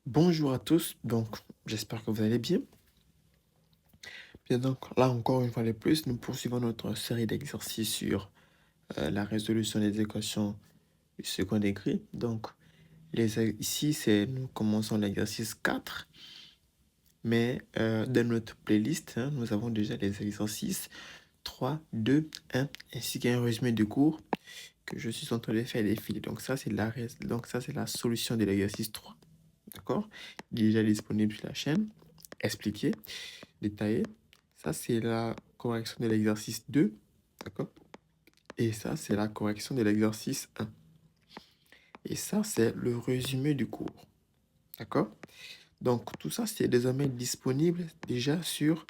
Bonjour à tous, donc j'espère que vous allez bien. Bien donc là encore une fois de plus, nous poursuivons notre série d'exercices sur la résolution des équations du second degré. Donc ici nous commençons l'exercice 4, mais dans notre playlist, nous avons déjà les exercices 3, 2, 1, ainsi qu'un résumé du cours que je suis en train de faire défiler. Donc ça c'est la solution de l'exercice 3. D'accord? Déjà disponible sur la chaîne, expliqué, détaillé. Ça, c'est la correction de l'exercice 2. D'accord? Et ça, c'est la correction de l'exercice 1. Et ça, c'est le résumé du cours. D'accord? Donc, tout ça, c'est désormais disponible déjà sur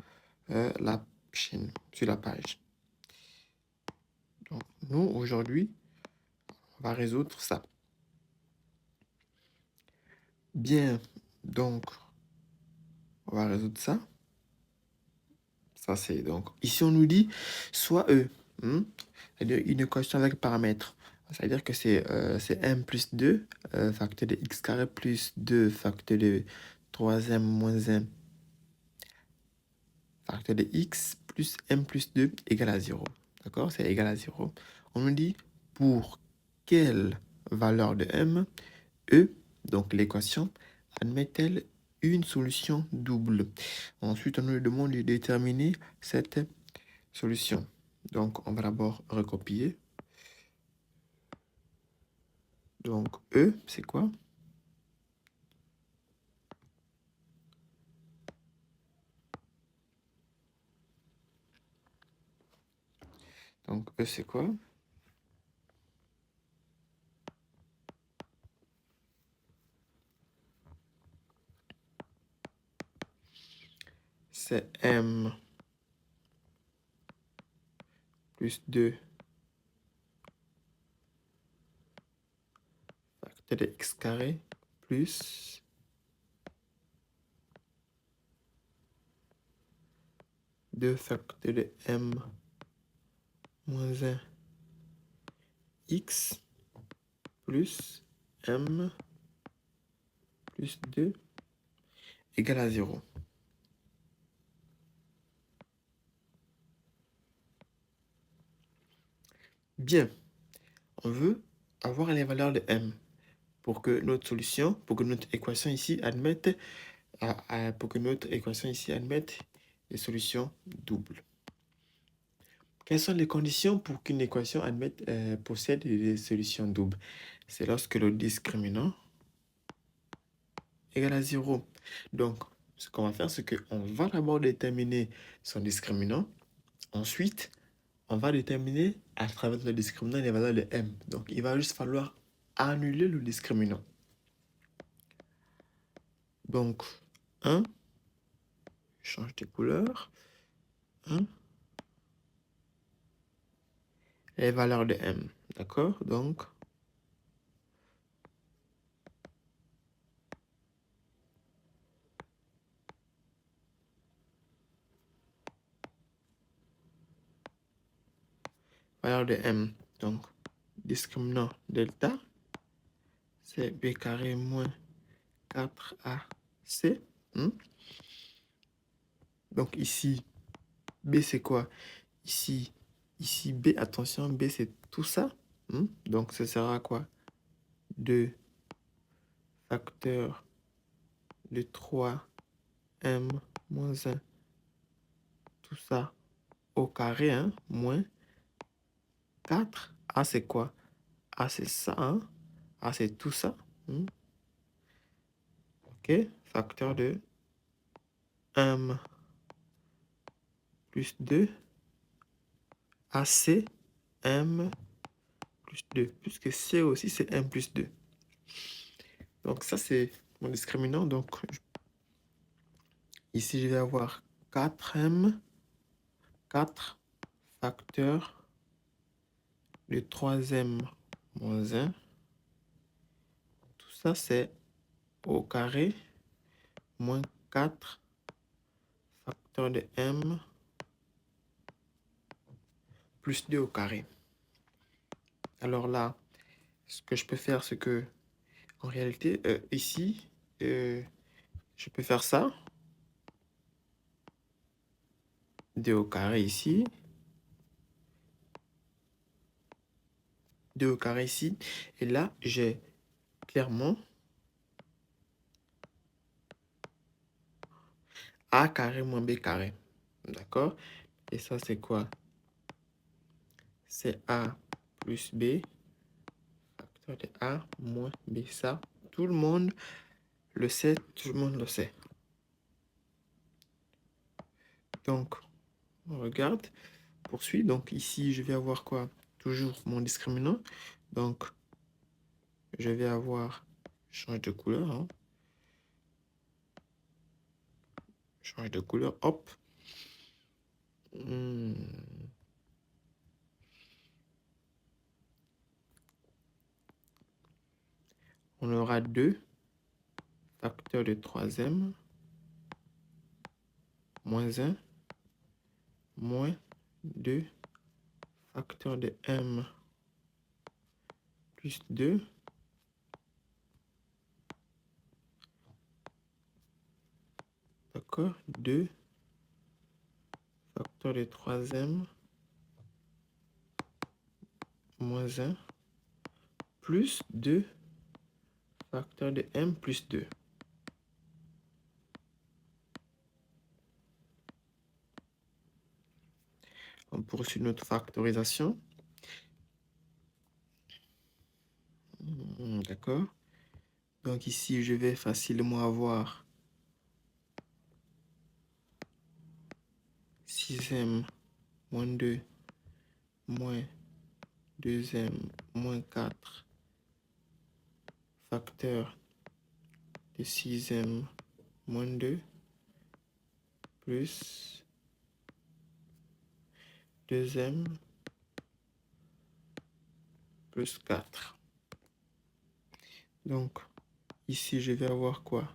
la chaîne, sur la page. Donc, nous, aujourd'hui, on va résoudre ça. Bien, donc, on va résoudre ça. Ça, c'est donc... Ici, on nous dit soit E. C'est-à-dire une équation avec paramètres. C'est-à-dire que c'est m plus 2, facteur de x carré plus 2, facteur de 3m moins 1, facteur de x plus m plus 2 égale à 0. D'accord? C'est égal à 0. On nous dit pour quelle valeur de m, E, donc l'équation, admet-elle une solution double? Ensuite, on nous demande de déterminer cette solution. Donc, on va d'abord recopier. Donc, E, c'est quoi? Donc, E, c'est quoi? C'est m plus 2 facteur de x carré plus 2 facteur de m moins 1 x plus m plus 2 égale à 0. Bien, on veut avoir les valeurs de m pour que notre solution, pour que notre équation ici admette, des solutions doubles. Quelles sont les conditions pour qu'une équation possède des solutions doubles? C'est lorsque le discriminant égale à 0. Donc, ce qu'on va faire, c'est qu'on va d'abord déterminer son discriminant. Ensuite, on va déterminer à travers le discriminant les valeurs de m. Donc, il va juste falloir annuler le discriminant. Donc, 1, je change de couleur. 1, les valeurs de m. D'accord? Donc, valeur de m. Donc, discriminant delta, c'est b carré moins 4ac. Donc ici, b c'est quoi? Ici, b, attention, b c'est tout ça. Donc ce sera quoi? 2 facteur de 3m moins 1, tout ça au carré, moins 4. A c'est quoi? A c'est ça, A c'est tout ça. Ok, facteur de m plus 2 AC m plus 2, puisque C aussi c'est m plus 2. Donc ça c'est mon discriminant. Donc ici je vais avoir 4m, 4 facteur de 3m moins 1. Tout ça c'est au carré moins 4 facteur de m plus 2 au carré. Alors là, ce que je peux faire, c'est que en réalité, ici, je peux faire ça. 2 au carré ici. 2 au carré ici. Et là, j'ai clairement A carré moins B carré. D'accord? Et ça, c'est quoi? C'est A plus B, facteur de A moins B. Ça, tout le monde le sait, tout le monde le sait. Donc, on regarde, poursuit. Donc ici, je vais avoir quoi? Toujours mon discriminant. Donc, je vais avoir, change de couleur, hein. Change de couleur, hop. On aura 2 facteurs de 3m moins 1 moins 2 facteurs de m plus 2 d'accord, 2 facteurs de 3m moins 1 plus 2 facteurs de m plus 2. On poursuit notre factorisation. D'accord. Donc ici, je vais facilement avoir 6m moins 2 moins 2m moins 4 facteur de 6m moins 2 plus 2m plus 4. Donc, ici, je vais avoir quoi?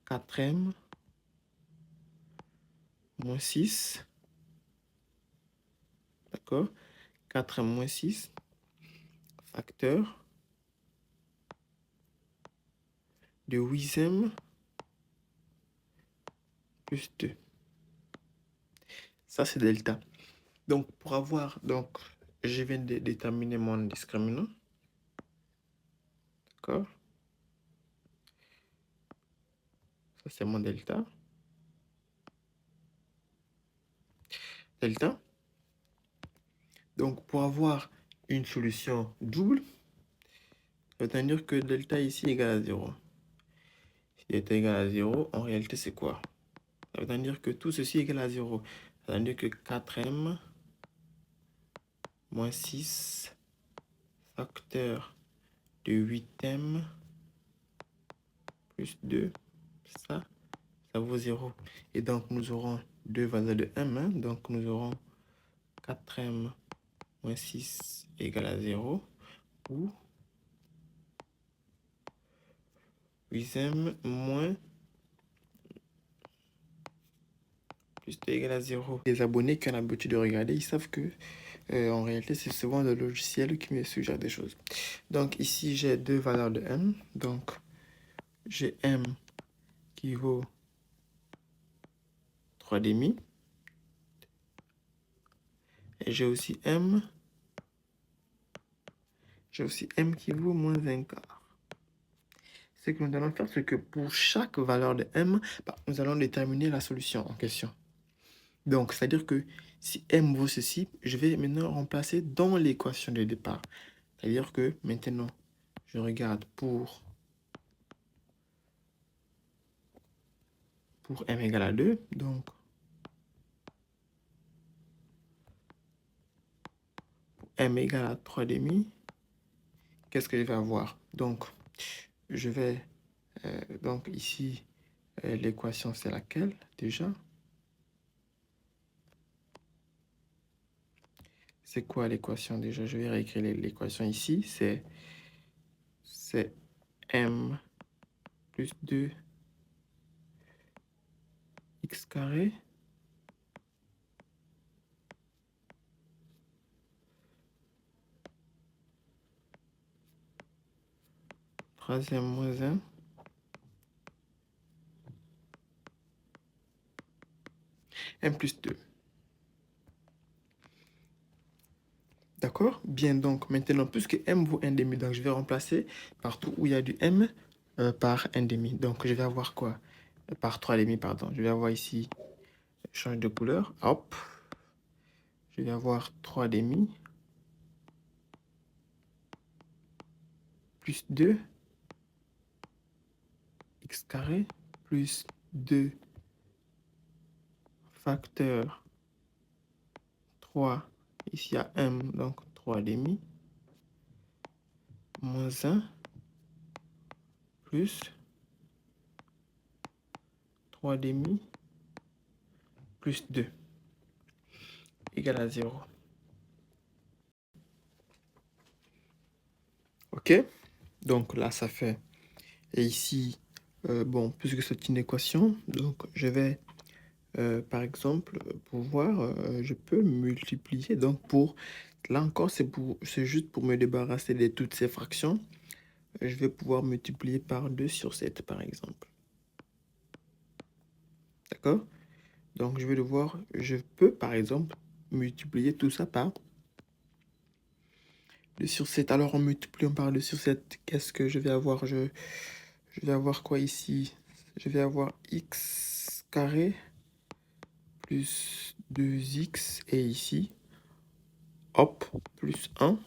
4m moins 6. D'accord? 4m moins 6 facteur de 8m plus 2. Ça, c'est delta. Donc, pour avoir, donc, je viens de déterminer mon discriminant. D'accord? Ça, c'est mon delta. Delta. Donc, pour avoir une solution double, ça veut dire que delta ici égale à 0. Si delta égale à 0, en réalité, c'est quoi? Ça veut dire que tout ceci égale à 0. Ça veut dire que 4m moins 6 facteur de 8m plus 2, ça vaut 0. Et donc, nous aurons deux valeurs de m. Hein? Donc, nous aurons 4m moins 6 égale à 0 ou 8m moins plus 2 égale à 0. Les abonnés qui ont l'habitude de regarder, ils savent que en réalité, c'est souvent le logiciel qui me suggère des choses. Donc ici, j'ai deux valeurs de m. Donc, j'ai m qui vaut 3,5. Et j'ai aussi m qui vaut moins 1 quart. Ce que nous allons faire, c'est que pour chaque valeur de m, nous allons déterminer la solution en question. Donc, c'est-à-dire que si m vaut ceci, je vais maintenant remplacer dans l'équation de départ. C'est-à-dire que maintenant, je regarde pour m égale à 2. Donc, pour m égale à 3,5, qu'est-ce que je vais avoir? Donc, je vais... donc, ici, l'équation, c'est laquelle déjà? C'est quoi l'équation déjà? Je vais réécrire l'équation ici. C'est m plus 2 x carré troisième moins 1. M plus 2. D'accord? Bien, donc maintenant, puisque m vaut 1,5, donc je vais remplacer partout où il y a du m par 1,5. Donc je vais avoir quoi? Par 3,5, pardon. Je vais avoir ici, change de couleur. Hop. Je vais avoir 3,5 plus 2 x carré plus 2 facteur 3. Ici, il y a m, donc 3,5 moins 1 plus 3,5 plus 2 égale à 0. OK? Donc là, ça fait... Et ici, bon, puisque c'est une équation, donc je vais, par exemple, pouvoir... je peux multiplier. Donc pour... Là encore, c'est juste pour me débarrasser de toutes ces fractions. Je vais pouvoir multiplier par 2 sur 7, par exemple. D'accord? Donc, je peux, par exemple, multiplier tout ça par 2 sur 7. Alors, en multipliant par 2 sur 7, qu'est-ce que je vais avoir? Je vais avoir quoi ici? Je vais avoir x carré plus 2x et ici, hop, plus 1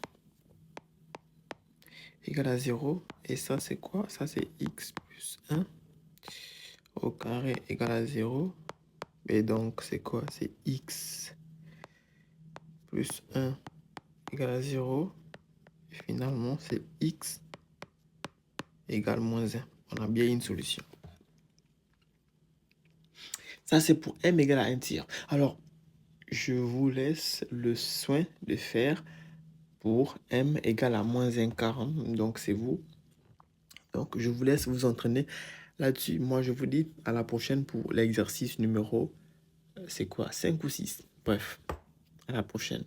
égale à 0. Et ça, c'est quoi? Ça, c'est x plus 1 au carré égale à 0. Et donc, c'est quoi? C'est x plus 1 égale à 0. Et finalement, c'est x égale moins 1. On a bien une solution. Ça, c'est pour m égale à 1 tiers. Alors, je vous laisse le soin de faire pour m égale à moins 1 quart. Donc, c'est vous. Donc, je vous laisse vous entraîner là-dessus. Moi, je vous dis à la prochaine pour l'exercice numéro, c'est quoi? 5 ou 6? Bref, à la prochaine.